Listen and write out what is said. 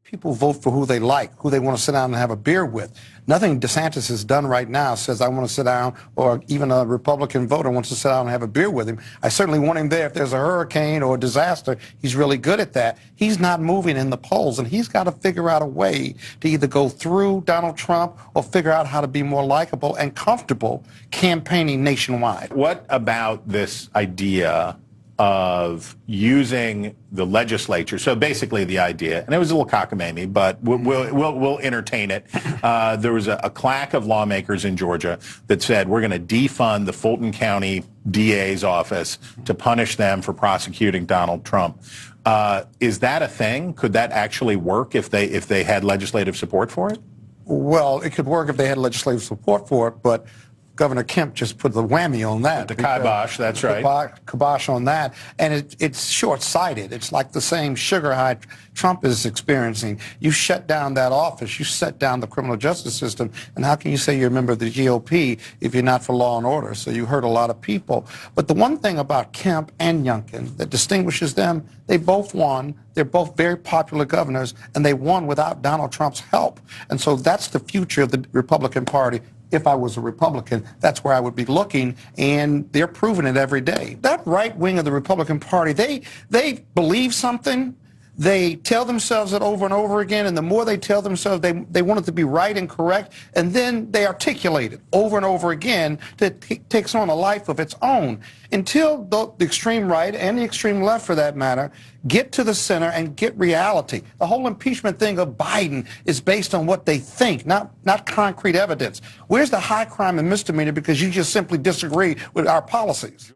People vote for who they like, who they want to sit down and have a beer with. Nothing DeSantis has done right now says I want to sit down, or even a Republican voter wants to sit down and have a beer with him. I certainly want him there if there's a hurricane or a disaster. He's really good at that. He's not moving in the polls, and he's got to figure out a way to either go through Donald Trump or figure out how to be more likable and comfortable campaigning nationwide. What about this idea of using the legislature? So basically the idea, and it was a little cockamamie, but we'll entertain it. There was a claque of lawmakers in Georgia that said we're going to defund the Fulton County DA's office to punish them for prosecuting Donald Trump. Is that a thing? Could that actually work if they had legislative support for it? Well, it could work if they had legislative support for it, but Governor Kemp just put the whammy on that. The kibosh, that's right. Kibosh on that. And it's short-sighted. It's like the same sugar high Trump is experiencing. You shut down that office. You shut down the criminal justice system. And how can you say you're a member of the GOP if you're not for law and order? So you hurt a lot of people. But the one thing about Kemp and Youngkin that distinguishes them, they both won. They're both very popular governors, and they won without Donald Trump's help. And so that's the future of the Republican Party. If I was a Republican, that's where I would be looking, and they're proving it every day. That right wing of the Republican Party, they believe something, they tell themselves it over and over again, and the more they tell themselves they want it to be right and correct, and then they articulate it over and over again that takes on a life of its own. Until the extreme right and the extreme left, for that matter, get to the center and get reality. The whole impeachment thing of Biden is based on what they think, not concrete evidence. Where's the high crime and misdemeanor because you just simply disagree with our policies?